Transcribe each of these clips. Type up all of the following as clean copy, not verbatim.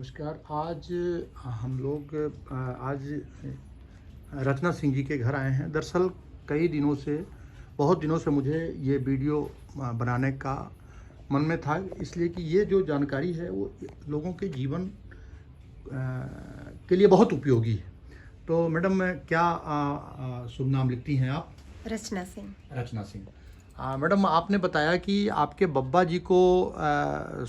नमस्कार। आज हम लोग आज रचना सिंह जी के घर आए हैं। दरअसल कई दिनों से बहुत दिनों से मुझे ये वीडियो बनाने का मन में था, इसलिए कि ये जो जानकारी है वो लोगों के जीवन के लिए बहुत उपयोगी है। तो मैडम, क्या शुभ नाम लिखती हैं आप? रचना सिंह। रचना सिंह। मैडम, आपने बताया कि आपके बब्बा जी को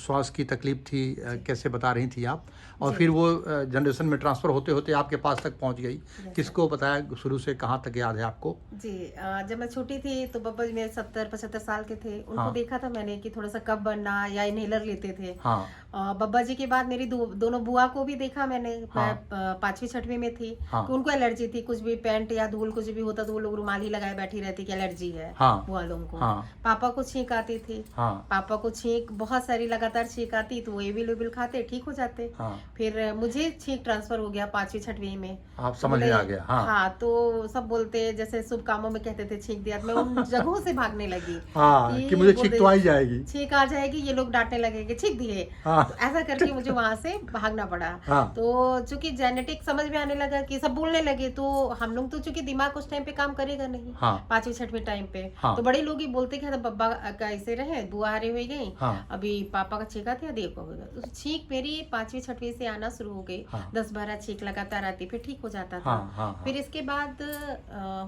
श्वास की तकलीफ थी, कैसे बता रही थी आप, और फिर वो जनरेशन में ट्रांसफ़र होते होते आपके पास तक पहुंच गई। किसको बताया, शुरू से कहाँ तक याद है आपको? जी, जब मैं छोटी थी तो बब्बा जी मेरे 70-75 साल के थे। उनको हाँ। देखा था मैंने कि थोड़ा सा कफ बनना या इनहेलर लेते थे। हाँ। बब्बा जी के बाद मेरी दोनों बुआ को भी देखा मैंने। हाँ। मैं 5वीं-6वीं में थी। हाँ। तो उनको एलर्जी थी, कुछ भी पेंट या धूल कुछ भी होता तो वो लोग रुमाल ही लगाए बैठी रहती कि एलर्जी है। हाँ। बुआ लोगों को। हाँ। पापा को छींक आती थी। हाँ। पापा को छींक बहुत सारी लगातार छींक आती तो वो एविलेबल खाते, ठीक हो जाते। हाँ। फिर मुझे छींक ट्रांसफर हो गया 5वीं-6वीं में। आप समझ में आ गया। हाँ, तो सब बोलते जैसे शुभ कामों में कहते थे छींक दिया, तो मैं उन जगहों से भागने लगी। हाँ, कि मुझे छींक तो आ ही जाएगी। छींक आ जाएगी, ये लोग डांटने लगेंगे छींक दिए। हाँ। तो ऐसा करके मुझे वहां से भागना पड़ा। हाँ। तो चूंकि जेनेटिक समझ में आने लगा कि सब बोलने लगे, तो हम लोग तो चूंकि दिमाग उस टाइम पे काम करेगा नहीं। हाँ। 5वीं-6वीं टाइम पे। हाँ। तो बड़े लोग ही बोलते कि बब्बा का ऐसे रहे, बुआ हारे हुई गई। हाँ। अभी पापा का छींक आती है, देखो होगा। तो छींक मेरी 5वीं-6वीं से आना शुरू हो गई। हाँ। 10-12 छींक लगातार आती, फिर ठीक हो जाता था। हाँ। हाँ। फिर इसके बाद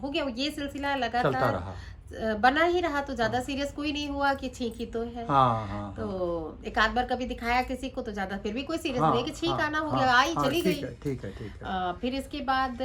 हो गया ये सिलसिला चलता लगातार रहा। बना ही रहा। तो ज्यादा सीरियस कोई नहीं हुआ कि छींक ही तो है। हाँ। हाँ। तो एक आध बार कभी दिखाया किसी को तो ज्यादा फिर भी कोई सीरियस हाँ। नहीं कि छींक हाँ। आना हो हाँ। गया, आई हाँ, चली ठीक गई। है, ठीक है, ठीक है। फिर इसके बाद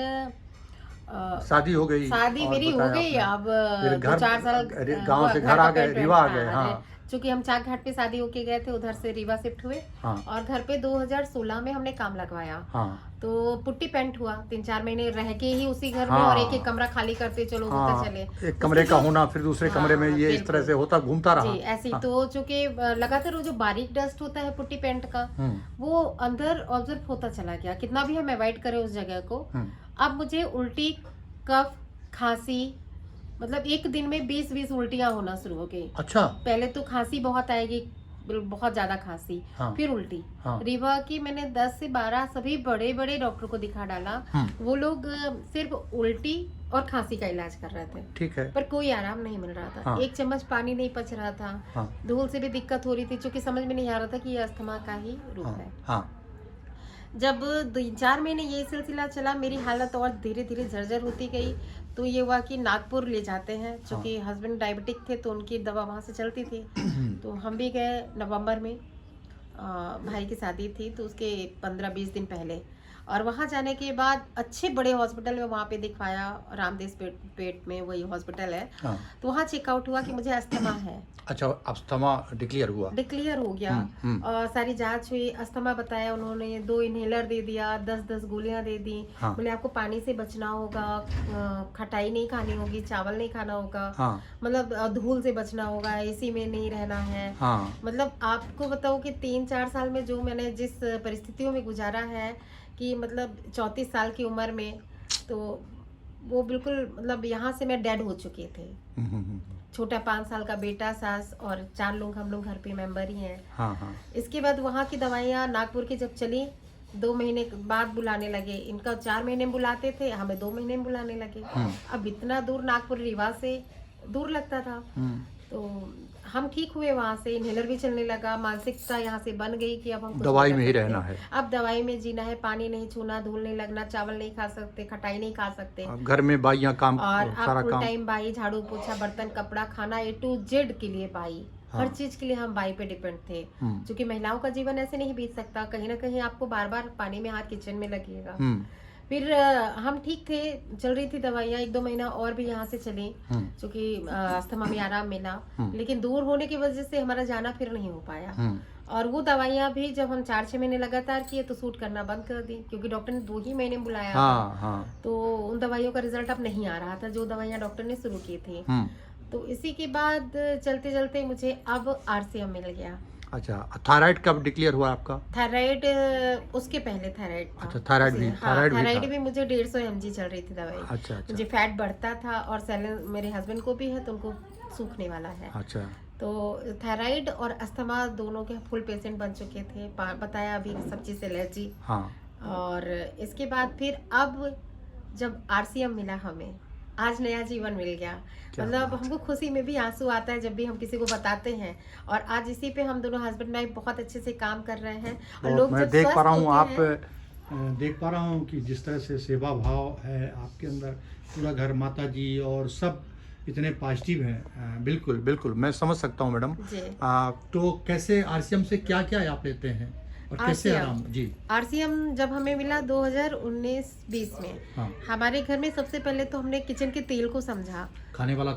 शादी हो गई। शादी और मेरी हो बताया गई। आपने। अब फिर घर 2-4 साल गांव से घर आ गए, रीवा आ गए। हाँ। चूंकि हम चाक घाट पे शादी होके गए थे, उधर से रीवा शिफ्ट हुए। हाँ। और घर पे 2016 में हमने काम लगवाया। हाँ। तो पुट्टी पेंट हुआ 3-4 महीने रह के ही उसी घर में। हाँ। और एक एक कमरा खाली करते चलो हाँ, होते चले। एक कमरे का होना, फिर दूसरे कमरे में ये इस तरह से होता घूमता रहा। जी, ऐसे ही। तो चूंकि लगातार वो जो बारीक डस्ट होता है पुट्टी पेंट का, वो अंदर ऑब्जर्व होता चला गया, कितना भी हम अवॉइड करें उस जगह को। अब मुझे उल्टी, कफ, खांसी, मतलब एक दिन में 20-20 उल्टियां होना शुरू हो गई। अच्छा। पहले तो खांसी बहुत आएगी, बहुत ज्यादा खांसी। हाँ। फिर उल्टी। हाँ। रीवा की मैंने 10 से 12 सभी बड़े बड़े डॉक्टर को दिखा डाला। वो लोग सिर्फ उल्टी और खांसी का इलाज कर रहे थे। ठीक है। पर कोई आराम नहीं मिल रहा था। हाँ। एक चम्मच पानी नहीं पच रहा था। हाँ। धूल से भी दिक्कत हो रही थी, क्योंकि समझ में नहीं आ रहा था कि ये अस्थमा का ही रूप हाँ। है। हाँ। जब 2-4 महीने ये सिलसिला चला, मेरी हालत और धीरे धीरे जर्जर होती गई। तो ये हुआ कि नागपुर ले जाते हैं, क्योंकि हस्बैंड डायबिटिक थे तो उनकी दवा वहाँ से चलती थी। तो हम भी गए नवंबर में। भाई की शादी थी तो उसके 15-20 दिन पहले। और वहाँ जाने के बाद अच्छे बड़े हॉस्पिटल में वहाँ पे दिखवाया, रामदेव पेट में वही हॉस्पिटल है। हाँ। तो वहाँ चेकआउट हुआ कि मुझे अस्थमा है। अच्छा, अस्थमा डिक्लेयर हुआ? डिक्लेयर हो गया। और सारी जांच हुई, अस्थमा बताया उन्होंने, 2 इनहेलर दे दिया, 10-10 गोलियां दे दी। हाँ। बोले आपको पानी से बचना होगा, खटाई नहीं खानी होगी, चावल नहीं खाना होगा। हाँ। मतलब धूल से बचना होगा, एसी में नहीं रहना है। हाँ। मतलब आपको बताओ कि 3-4 साल में जो मैंने जिस परिस्थितियों में गुजारा है, कि मतलब 34 साल की उम्र में, तो वो बिल्कुल मतलब यहाँ से मैं डेड हो चुके थे। छोटा 5 साल का बेटा, सास और 4 लोग हम लोग घर पे मेंबर ही हैं। हाँ। हाँ। इसके बाद वहाँ की दवाइयाँ नागपुर की जब चली, 2 महीने बाद बुलाने लगे। इनका 4 महीने में बुलाते थे, हमें 2 महीने में बुलाने लगे। अब इतना दूर नागपुर रीवा से दूर लगता था। तो हम ठीक हुए वहाँ से, इनहेलर भी चलने लगा, मानसिकता यहाँ से बन गई कि अब हम दवाई में ही रहना है, अब दवाई में जीना है, पानी नहीं छूना, धूल नहीं लगना, चावल नहीं खा सकते, खटाई नहीं खा सकते, घर में बाइयां काम, और सारा फुल काम, टाइम बाई, झाड़ू पोछा, बर्तन, कपड़ा, खाना, A to Z के लिए बाई। हर चीज के लिए हम बाई पे डिपेंड थे। क्योंकि महिलाओं का जीवन ऐसे नहीं बीत सकता, कहीं ना कहीं आपको बार बार पानी में हाथ किचन में लगेगा। फिर हम ठीक थे, चल रही थी दवाइयाँ, 1-2 महीना और भी यहाँ से चली, क्योंकि अस्थमा में आराम मिला। लेकिन दूर होने की वजह से हमारा जाना फिर नहीं हो पाया। और वो दवाइयाँ भी जब हम 4-6 महीने लगातार किए तो सूट करना बंद कर दी, क्योंकि डॉक्टर ने 2 ही महीने बुलाया था। तो उन दवाइयों का रिजल्ट अब नहीं आ रहा था जो दवाइयाँ डॉक्टर ने शुरू की थी। तो इसी के बाद चलते चलते मुझे अब RCM मिल गया। अच्छा, थायराइड कब डिक्लेयर हुआ आपका? थायराइड उसके पहले थायराइड था। अच्छा, थायराइड भी, थायराइड भी मुझे 150 mg चल रही थी दवाई। अच्छा। मुझे फैट बढ़ता था, और मेरे हस्बैंड को भी है तो उनको सूखने वाला है। अच्छा। तो थायराइड और अस्थमा दोनों के फुल पेशेंट बन चुके थे, बताया अभी सब चीज़ से एलर्जी। हाँ। और इसके बाद फिर अब जब RCM मिला हमें, आज नया जीवन मिल गया। मतलब हमको खुशी में भी आंसू आता है जब भी हम किसी को बताते हैं। और आज इसी पे हम दोनों हस्बैंड वाइफ बहुत अच्छे से काम कर रहे हैं। और लोग मैं जब देख पा रहा हूँ, स्वस्थ होते आप देख पा रहा हूँ कि जिस तरह से सेवा भाव है आपके अंदर, पूरा घर माता जी और सब इतने पॉजिटिव हैं। बिल्कुल बिल्कुल मैं समझ सकता हूँ मैडम। जी। तो कैसे RCM से क्या क्या आप लेते हैं और कैसे RCM आराम? जी। RCM जब हमें मिला 2019-20 में, हाँ। हमारे घर में सबसे पहले तो हमने किचन के तेल को समझा। खाने वाला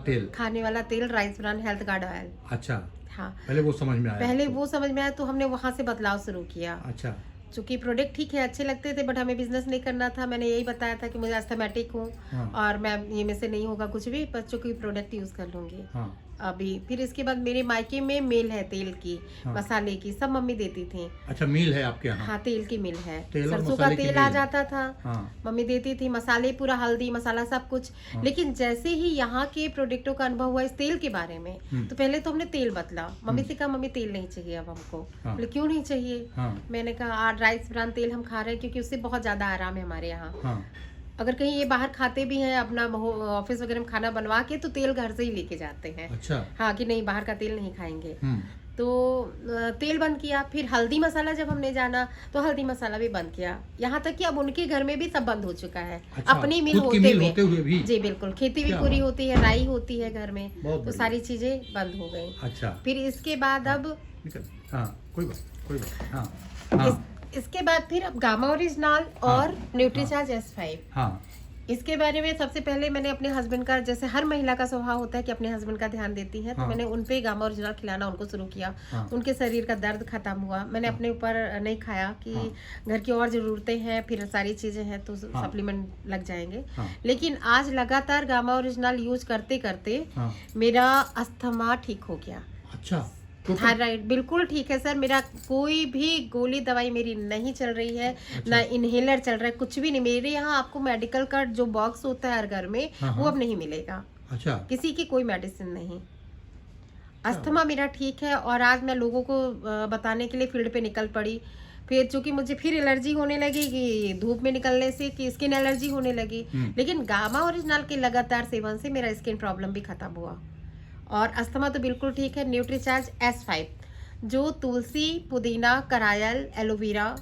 तेल rice brand health guard oil. अच्छा। हाँ, पहले वो समझ में आया? पहले वो समझ में आया तो हमने वहाँ से बदलाव शुरू किया। अच्छा। चूँकि प्रोडक्ट ठीक है, अच्छे लगते थे, बट हमें बिजनेस नहीं करना था। मैंने यही बताया था कि मुझे अस्थमैटिक हूँ। हाँ। और मैं ये में से नहीं होगा कुछ भी, पर चूँकि प्रोडक्ट यूज़ कर लूँगी। हाँ। अभी फिर इसके बाद मेरे मायके में मिल है तेल की, हाँ। मसाले की, सब मम्मी देती थी। अच्छा, मिल है आपके यहाँ? हाँ, तेल की मिल है। तेल और सरसों का मसाले की तेल आ मिल। जाता था। हाँ। मम्मी देती थी, मसाले पूरा हल्दी मसाला सब कुछ। हाँ। लेकिन जैसे ही यहाँ के प्रोडक्टों का अनुभव हुआ इस तेल के बारे में, तो पहले तो हमने तेल बदला। मम्मी से कहा मम्मी तेल नहीं चाहिए अब हमको। हाँ। बोले क्यों नहीं चाहिए? हाँ। मैंने कहा राइस ब्रांड तेल हम खा रहे हैं क्योंकि उससे बहुत ज्यादा आराम है हमारे यहाँ। हाँ। अगर कहीं ये बाहर खाते भी हैं अपना ऑफिस वगैरह में खाना बनवा के, तो तेल घर से ही लेके जाते हैं। अच्छा। हाँ, कि नहीं बाहर का तेल नहीं खाएंगे। तो तेल बंद किया। फिर हल्दी मसाला जब हमने जाना तो हल्दी मसाला भी बंद किया। यहाँ तक कि अब उनके घर में भी सब बंद हो चुका है। अच्छा, अपनी मिल खुद की होते मिल हुए भी? जी बिल्कुल, खेती भी क्या पूरी बात। होती है, राई होती है घर में, बहुत तो बढ़िया। सारी चीजें बंद हो गई। अच्छा। फिर इसके बाद अब हाँ, कोई बात। हाँ। हाँ। इसके बाद फिर अब गामा ओरिजिनल और न्यूट्रीचार्ज S5। हाँ। इसके बारे में सबसे पहले मैंने अपने हस्बैंड का, जैसे हर महिला का स्वभाव होता है कि अपने हस्बैंड का ध्यान देती है, तो हाँ। मैंने उन पे गामा ओरिजिनल खिलाना उनको शुरू किया। हाँ। उनके शरीर का दर्द खत्म हुआ। मैंने अपने ऊपर नहीं खाया कि घर की और ज़रूरतें हैं, फिर सारी चीज़ें हैं तो सप्लीमेंट लग जाएंगे। लेकिन आज लगातार गामा ओरिजिनल यूज करते करते मेरा अस्थमा ठीक हो गया। अच्छा। थायराइड बिल्कुल ठीक है सर। मेरा कोई भी गोली दवाई मेरी नहीं चल रही है। अच्छा। ना इनहेलर चल रहा है, कुछ भी नहीं। मेरे यहाँ आपको मेडिकल का जो बॉक्स होता है हर घर में, वो अब नहीं मिलेगा। अच्छा। किसी की कोई मेडिसिन नहीं। अस्थमा मेरा ठीक है। और आज मैं लोगों को बताने के लिए फील्ड पे निकल पड़ी। फिर चूंकि मुझे फिर एलर्जी होने लगी कि धूप में निकलने से, कि स्किन एलर्जी होने लगी। लेकिन गामा ओरिजिनल के लगातार सेवन से मेरा स्किन प्रॉब्लम भी खत्म हुआ और अस्थमा तो बिल्कुल ठीक है। न्यूट्रीचार्ज S5 जो तुलसी, पुदीना, करायल, एलोवेरा,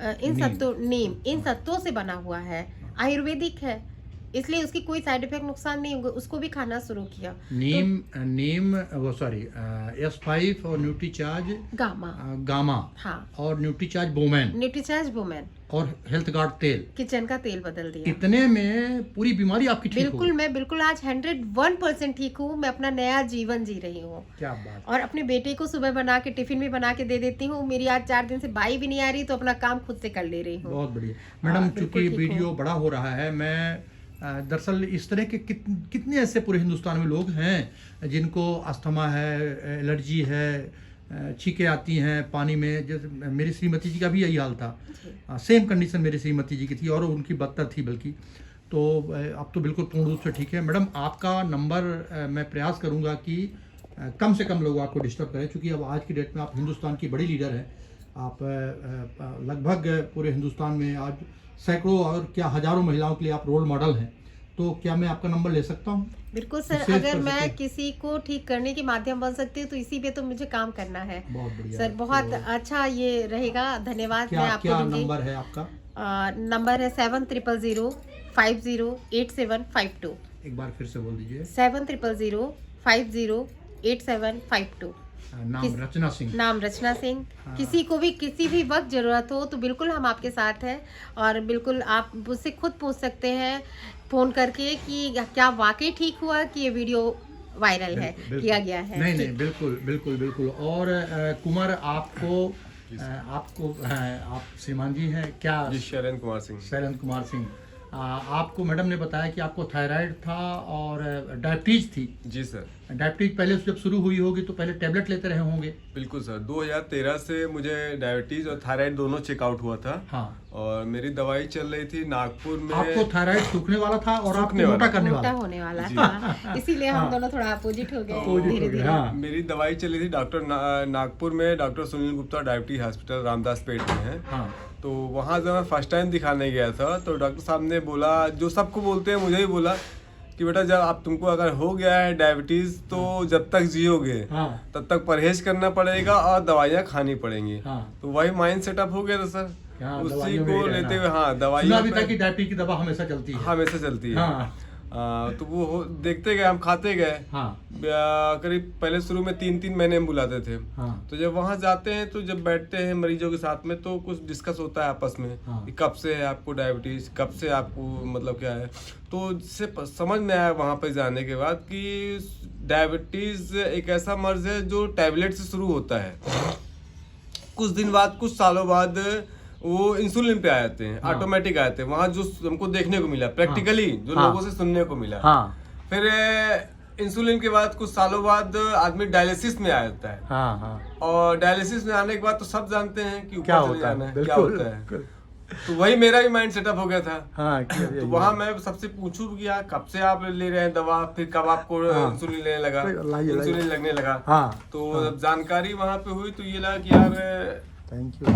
नीम इन सत्तों से बना हुआ है, आयुर्वेदिक है, इसलिए उसकी कोई साइड इफेक्ट नुकसान नहीं होगा। उसको भी खाना शुरू किया। नीम वो सॉरी S5 और न्यूट्रीचार्ज गामा हाँ, और न्यूट्रीचार्ज बोमेन और हेल्थ गार्ड तेल, किचन का तेल बदल दिया। इतने में पूरी बीमारी आपकी ठीक बिल्कुल, मैं बिल्कुल आज 101% ठीक हूँ। मैं अपना नया जीवन जी रही हूँ। क्या बात। और अपने बेटे को सुबह बना के टिफिन भी बना के दे देती हूँ। मेरी आज 4 दिन से बाई भी नहीं आ रही, तो अपना काम खुद से कर ले रही हूँ। बहुत बढ़िया मैडम। चूंकि वीडियो बड़ा हो रहा है, मैं दरअसल इस तरह के कितने ऐसे पूरे हिंदुस्तान में लोग हैं जिनको अस्थमा है, एलर्जी है, छींकें आती हैं पानी में। जैसे मेरी श्रीमती जी का भी यही हाल था। सेम कंडीशन मेरी श्रीमती जी की थी और उनकी बदतर थी बल्कि। तो अब तो बिल्कुल पूर्ण रूप से ठीक है। मैडम आपका नंबर मैं प्रयास करूंगा कि कम से कम लोग आपको डिस्टर्ब करें, क्योंकि अब आज की डेट में आप हिंदुस्तान की बड़ी लीडर हैं। आप लगभग पूरे हिंदुस्तान में आज सैकड़ों और क्या हजारों महिलाओं के लिए आप रोल मॉडल हैं। तो क्या मैं आपका नंबर ले सकता हूँ? बिल्कुल सर, अगर मैं किसी को ठीक करने के माध्यम बन सकती हूँ तो इसी पे तो मुझे काम करना है। बहुत बढ़िया सर, बहुत अच्छा ये रहेगा। धन्यवाद। मैं आपको क्या नंबर है आपका? नंबर है 7000508752। एक बार फिर से बोल दीजिए। 7000508752। नाम रचना सिंह। किसी को भी किसी भी वक्त जरूरत हो तो बिल्कुल हम आपके साथ हैं। और बिल्कुल आप मुझसे खुद पूछ सकते हैं फ़ोन करके कि क्या वाकई ठीक हुआ कि ये वीडियो वायरल है, किया गया है। नहीं, बिल्कुल। और कुमार आप श्रीमान जी हैं क्या? जी, शैलेंद्र कुमार सिंह। आपको मैडम ने बताया कि आपको थायराइड था और डायबिटीज थी। जी सर। डायबिटीज पहले जब शुरू हुई होगी तो पहले टेबलेट लेते रहे होंगे। बिल्कुल सर, 2013 से मुझे डायबिटीज और थायराइड दोनों चेकआउट हुआ था। हाँ। और मेरी दवाई चल रही थी नागपुर में। आपको थायराइड सूखने वाला था और आपको मोटा करने वाला होने वाला था, इसीलिए हम दोनों थोड़ा अपोजिट हो गए धीरे धीरे। हाँ। मेरी दवाई चली थी डॉक्टर नागपुर में, doctor Sunil Gupta diabetes hospital Ramdas Peth में है। हाँ। तो वहाँ जब मैं फर्स्ट टाइम दिखाने गया था तो डॉक्टर साहब ने बोला, जो सबको बोलते हैं मुझे भी बोला कि बेटा जब आप तुमको अगर हो गया है डायबिटीज तो जब तक जियोगे तब तक परहेज करना पड़ेगा और दवाइयाँ खानी पड़ेंगी। तो वही माइंड सेटअप हो गया था सर, उसी को लेते हुए। हाँ, दवाइयाँ भी था कि डायबिटीज की दवा हमेशा चलती है। हमेशा चलती है। तो वो देखते गए, हम खाते गए। करीब पहले शुरू में 3-3 महीने में बुलाते थे। तो जब वहाँ जाते हैं तो जब बैठते हैं मरीजों के साथ में तो कुछ डिस्कस होता है आपस में कि कब से है आपको डायबिटीज, कब से आपको मतलब क्या है। तो इससे समझ में आया वहाँ पे जाने के बाद कि डायबिटीज एक ऐसा मर्ज है जो टैबलेट से शुरू होता है, कुछ दिन बाद, कुछ सालों बाद वो इंसुलिन पे आ जाते हैं, ऑटोमेटिक आ जाते हैं। वहाँ जो हमको देखने को मिला प्रैक्टिकली, जो लोगों से सुनने को मिला। फिर इंसुलिन के बाद कुछ सालों बाद आदमी डायलिसिस में आ जाता है। और डायलिसिस में आने के बाद तो सब जानते हैं कि ऊपर चले जाना है, क्या होता है। तो वही मेरा भी माइंड सेटअप हो गया था। तो वहाँ मैं सबसे पूछूं कि यार कब से आप ले रहे हैं दवा, फिर कब आपको इंसुलिन लेने लगा, इंसुलिन लगने लगा। तो जब जानकारी वहाँ पे हुई तो ये लगा कि यार थैंक यू।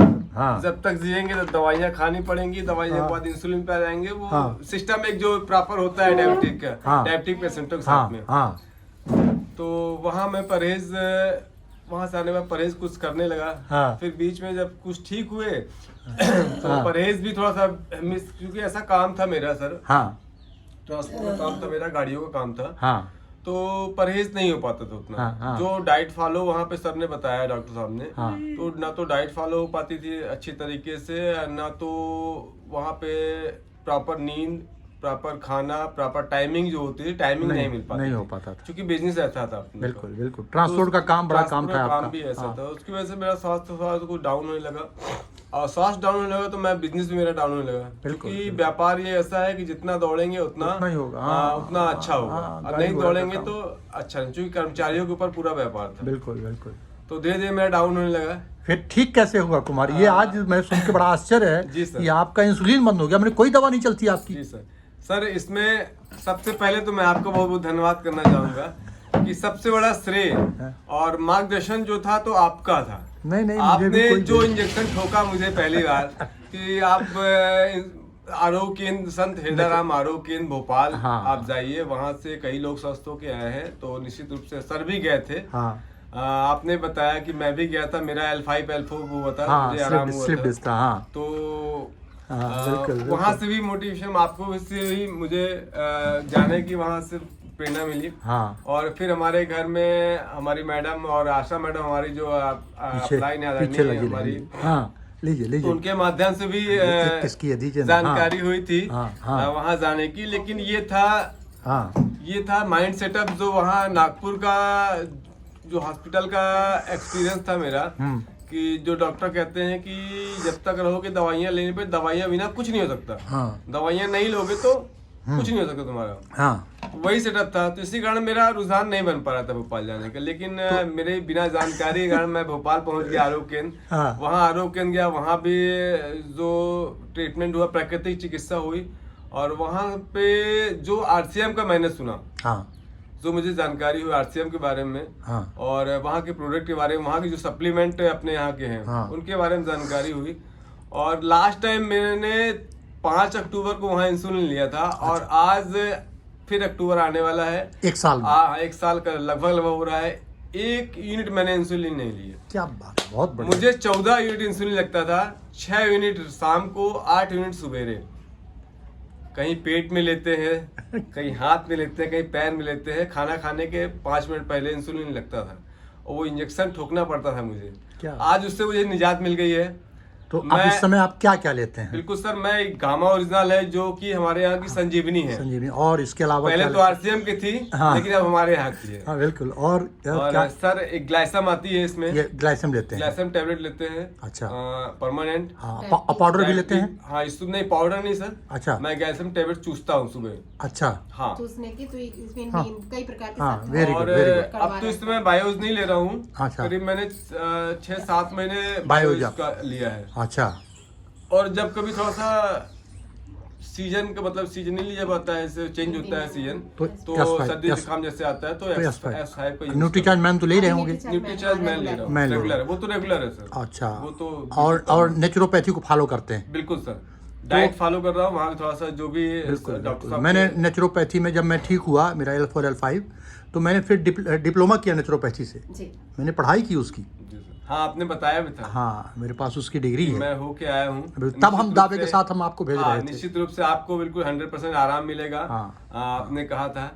जब तक जिएंगे तो दवाइयाँ खानी पड़ेंगी, दवाइयों के बाद इंसुलिन पे आ जाएंगे। वो सिस्टम एक जो प्रॉपर होता है डायबिटिक का, डायबिटिक पेशेंटों के साथ में। तो वहाँ मैं परहेज, वहाँ से आने में परहेज कुछ करने लगा। फिर बीच में जब कुछ ठीक हुए तो परहेज भी थोड़ा सा मिस, क्योंकि ऐसा काम था मेरा सर, ट्रांसपोर्ट का काम था मेरा, गाड़ियों का काम था। तो परहेज नहीं हो पाता था उतना। जो डाइट फॉलो वहाँ पे सर ने बताया, डॉक्टर साहब ने, तो ना तो डाइट फॉलो हो पाती थी अच्छी तरीके से, ना तो वहाँ पे प्रॉपर नींद, प्रॉपर खाना, प्रॉपर टाइमिंग जो होती है, टाइमिंग नहीं मिल पाती, नहीं हो पाता था, क्योंकि बिजनेस ऐसा था। बिल्कुल बिल्कुल, ट्रांसपोर्ट का काम बड़ा काम था आपका। काम भी ऐसा था, उसकी वजह से मेरा स्वास्थ्य कुछ डाउन होने लगा। और स्वास्थ्य डाउन होने लगा तो मैं बिजनेस भी मेरा डाउन होने लगा, क्योंकि व्यापार ये ऐसा है कि जितना दौड़ेंगे उतना ही होगा, उतना अच्छा होगा। और नहीं दौड़ेंगे तो अच्छा नहीं, क्योंकि कर्मचारियों के ऊपर पूरा व्यापार था। बिल्कुल बिल्कुल। तो धीरे धीरे मेरा डाउन होने लगा। फिर ठीक कैसे हुआ कुमार? ये आज मैं सुन के बड़ा आश्चर्य है कि आपका इंसुलिन बंद हो गया, मैंने कोई दवा नहीं चलती आपकी। जी सर, इसमें सबसे पहले तो मैं आपको बहुत बहुत धन्यवाद करना चाहूंगा कि सबसे बड़ा श्रेय और मार्गदर्शन जो था तो आपका था। नहीं, आपने जो इंजेक्शन ठोका मुझे पहली बार कि आप आरोग्य केंद्र, संत हृदयराम आरोग्य केंद्र भोपाल आप जाइए, वहाँ से कई लोग स्वस्थ होके आए हैं। तो निश्चित रूप से सर भी गए थे। आपने बताया कि मैं भी गया था, मेरा L5 L4 हुआ था, मुझे आराम हुआ था। तो वहाँ से भी मोटिवेशन, आपको इससे भी मुझे जाने की वहाँ से प्रेरणा मिली। और फिर हमारे घर में हमारी मैडम और आशा मैडम, हमारी जो अपलाइन हमारी, लीजिए तो उनके माध्यम से भी जानकारी हुई थी वहाँ जाने की। लेकिन ये था माइंड सेटअप जो वहाँ नागपुर का जो हॉस्पिटल का एक्सपीरियंस था मेरा, कि जो डॉक्टर कहते हैं कि जब तक रहोगे दवाइयाँ लेने पे, दवाइयाँ बिना कुछ नहीं हो सकता। दवाइयाँ नहीं लोगे तो कुछ नहीं हो सकता तुम्हारा। वही सेटअप था। तो इसी कारण मेरा रुझान नहीं बन पा रहा था भोपाल जाने का। लेकिन मेरे बिना जानकारी के कारण मैं भोपाल पहुंच गया आरोग्य केंद्र। वहाँ आरोग्य केंद्र गया, वहाँ भी जो ट्रीटमेंट हुआ, प्राकृतिक चिकित्सा हुई। और वहाँ पे जो RCM का मैंने सुना, जो मुझे जानकारी हुई RCM के बारे में, और वहाँ के प्रोडक्ट के बारे में, वहाँ के जो सप्लीमेंट अपने यहाँ के हैं उनके बारे में जानकारी हुई। और लास्ट टाइम मैंने 5 अक्टूबर को वहाँ इंसुलिन लिया था। और आज फिर अक्टूबर आने वाला है, एक साल का लगभग हो रहा है। 1 यूनिट मैंने इंसुलिन नहीं लिया। क्या बात, बहुत बढ़िया। मुझे 14 यूनिट इंसुलिन लगता था, 6 यूनिट शाम को, 8 यूनिट सवेरे। कहीं पेट में लेते हैं, कहीं हाथ में लेते हैं, कहीं पैर में लेते हैं। खाना खाने के 5 मिनट पहले इंसुलिन लगता था और वो इंजेक्शन ठोकना पड़ता था मुझे। आज उससे मुझे निजात मिल गई है। तो अब इस समय आप क्या क्या लेते हैं? बिल्कुल सर, मैं गामा ओरिजिनल है जो कि हमारे यहाँ की संजीवनी है। संजीवनी। और इसके अलावा पहले तो आरसीएम की थी, हाँ, लेकिन अब हमारे यहाँ की है। हाँ बिल्कुल। और क्या सर, एक ग्लाइसम आती है इसमें। ये ग्लाइसम लेते हैं? ग्लाइसम टेबलेट लेते हैं। अच्छा। परमानेंट। हाँ, पाउडर भी लेते हैं? हाँ, इस नहीं, पाउडर नहीं सर। अच्छा। मैं ग्लाइसम टेबलेट चूसता हूँ सुबह। अच्छा। हाँ, चूसने की तो इसमें हाँ, कई प्रकार के हाँ, साथ वेरी गुड, वेरी गुड। अब तो इसमें बायोज नहीं ले रहा हूँ। अच्छा। करीब मैंने 6-7 महीने बायोज का लिया है। अच्छा। और जब कभी थोड़ा सा सीजन का मतलब सीजनली जब आता है, चेंज होता है सीजन, तो सर्दी जुकाम जैसे आता है तो S5 का न्यूट्रीचार्ज मैम तो ले रहे होंगे? न्यूट्रीचार्ज मैं ले रहा हूँ, रेगुलर है वो, तो रेगुलर है सर। अच्छा। वो तो और नेचुरोपैथी को फॉलो करते हैं? बिल्कुल सर, डाइट फॉलो कर रहा हूँ, वहाँ थोड़ा सा जो भी डॉक्टर साहब। मैंने नेचुरोपैथी में जब मैं ठीक हुआ, मेरा L4 L5, तो मैंने फिर डिप्लोमा किया नेचुरोपैथी से। मैंने पढ़ाई की उसकी। हाँ, आपने बताया भी था। हाँ, मेरे पास उसकी डिग्री है। मैं होके आया हूँ। तब हम दावे के साथ हम आपको भेज रहे थे। निश्चित रूप से आपको बिल्कुल 100% आराम मिलेगा। हाँ, आपने कहा था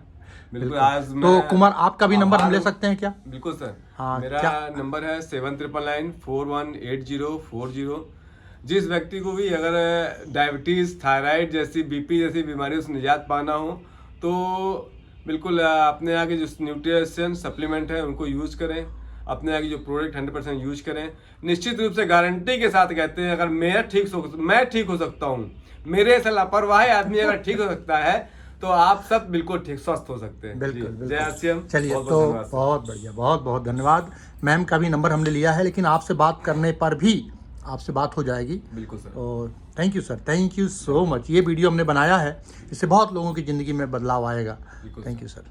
बिल्कुल। आज तो कुमार, आपका भी नंबर हम ले सकते हैं क्या? बिल्कुल सर। हाँ, मेरा नंबर है 7999418040। जिस व्यक्ति को भी अगर डायबिटीज, थायराइड जैसी, बीपी जैसी बीमारियों से निजात पाना हो तो बिल्कुल अपने यहाँ के जो न्यूट्रिशन सप्लीमेंट है उनको यूज करें। अपने यहाँ की जो प्रोडक्ट 100% यूज करें। निश्चित रूप से गारंटी के साथ कहते हैं, अगर मैं ठीक हो सकता हूँ, मेरे से लापरवाही आदमी अगर ठीक हो सकता है तो आप सब बिल्कुल ठीक स्वस्थ हो सकते हैं। बिल्कुल। जय आसियम। चलिए, तो बहुत बढ़िया, बहुत बहुत धन्यवाद। मैम का भी नंबर हमने लिया है, लेकिन आपसे बात करने पर भी आपसे बात हो जाएगी। बिल्कुल सर। और thank you sir, thank you so much. ये वीडियो हमने बनाया है, इससे बहुत लोगों की ज़िंदगी में बदलाव आएगा। Thank you sir.